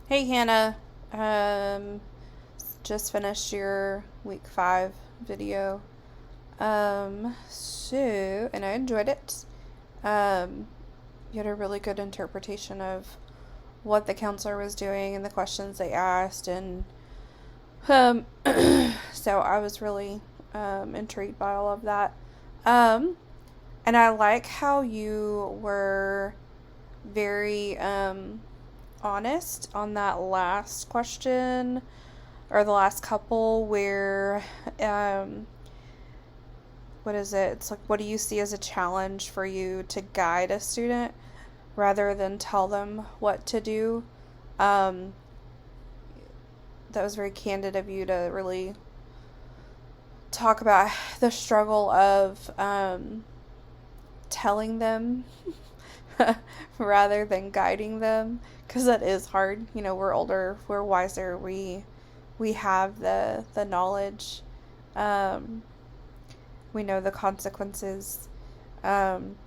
Hey Hannah, um, just finished your week 5 video. And I enjoyed it. Um, you had a really good interpretation of what the counselor was doing and the questions they asked, and um, so I was really intrigued by all of that. Um, and I like how you were very honest on that last question or the last couple where um what is it? It's like, what do you see as a challenge for you to guide a student rather than tell them what to do? Um that was very candid of you to really talk about the struggle of telling them rather than guiding them, because that is hard. We're older, we're wiser, we have the knowledge, um, we know the consequences, um,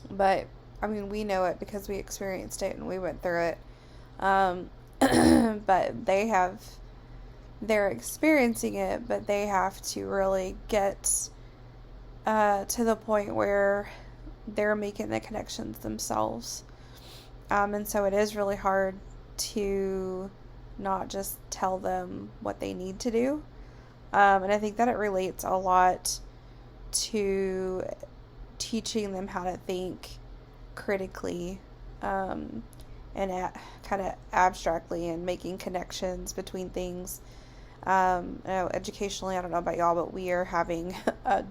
but I mean we know it because we experienced it and we went through it, um, but they're experiencing it, but they have to really get to the point where they're making the connections themselves. And so it is really hard to not just tell them what they need to do. And I think that it relates a lot to teaching them how to think critically, and kind of abstractly, and making connections between things. Educationally, I don't know about y'all, but we are having a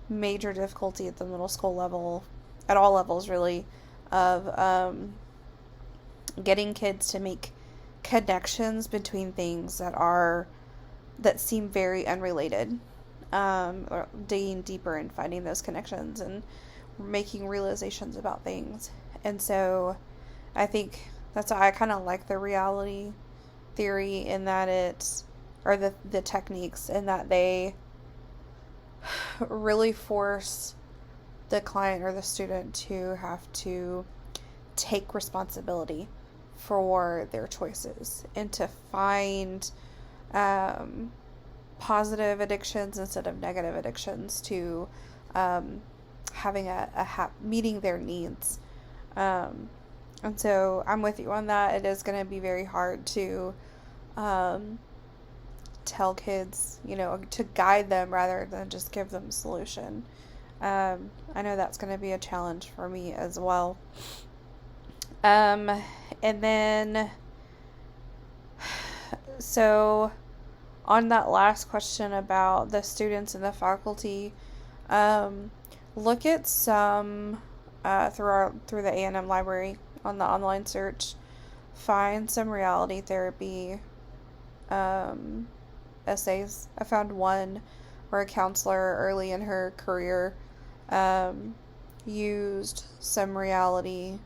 major difficulty at the middle school level, at all levels really, of getting kids to make connections between things that seem very unrelated, or digging deeper and finding those connections and making realizations about things. And so I think that's why I kind of like the reality theory, in that or the techniques, in that they really force the client or the student to have to take responsibility for their choices and to find positive addictions instead of negative addictions, to having meeting their needs. And so I'm with you on that. It is going to be very hard to tell kids, to guide them rather than just give them a solution. I know that's going to be a challenge for me as well. And then, so on that last question about the students and the faculty, look at some through the A&M library on the online search. Find some reality therapy essays. I found one where a counselor early in her career used some reality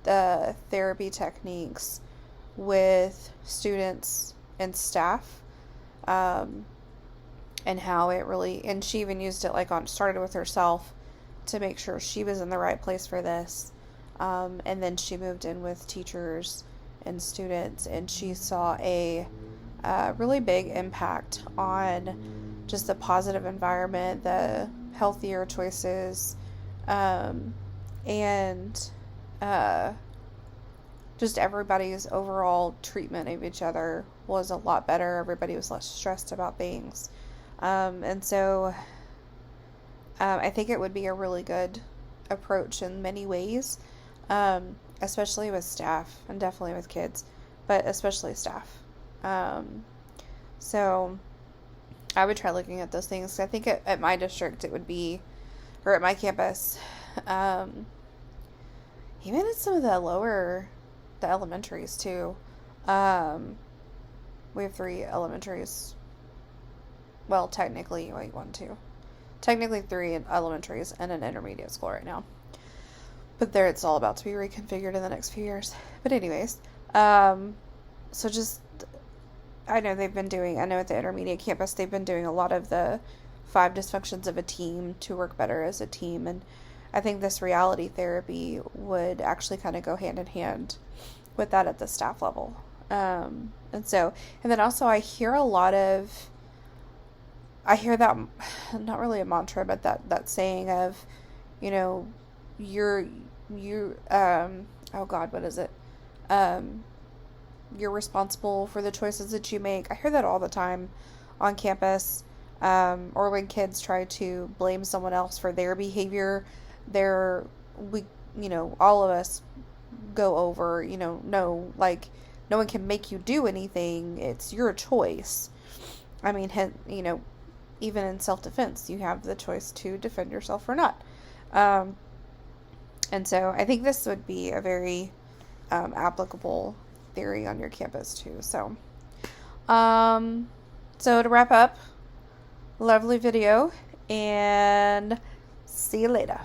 therapy techniques with students and staff, and how it really, and she even used it started with herself to make sure she was in the right place for this, and then she moved in with teachers and students, and she saw a really big impact on just the positive environment, the healthier choices, and just everybody's overall treatment of each other was a lot better. Everybody was less stressed about things. And so I think it would be a really good approach in many ways, especially with staff, and definitely with kids, but especially staff. So I would try looking at those things. I think at my district it would be, or at my campus, even at some of the elementaries too. We have 3 elementaries. Well, technically, wait, 1, 2. Technically 3 elementaries and an intermediate school right now. But there, it's all about to be reconfigured in the next few years. But anyways, so just, I know at the intermediate campus, they've been doing a lot of the 5 dysfunctions of a team to work better as a team. And I think this reality therapy would actually kind of go hand in hand with that at the staff level. And so, and then also I hear that, not really a mantra, but that saying of, you know, you're, oh God, what is it? Um, you're responsible for the choices that you make. I hear that all the time on campus, or when kids try to blame someone else for their behavior. They're, we, all of us go over, no, like, no one can make you do anything. It's your choice. I mean, even in self-defense, you have the choice to defend yourself or not. Um, and so I think this would be a very applicable theory on your campus too. Um, so to wrap up, lovely video, and see you later.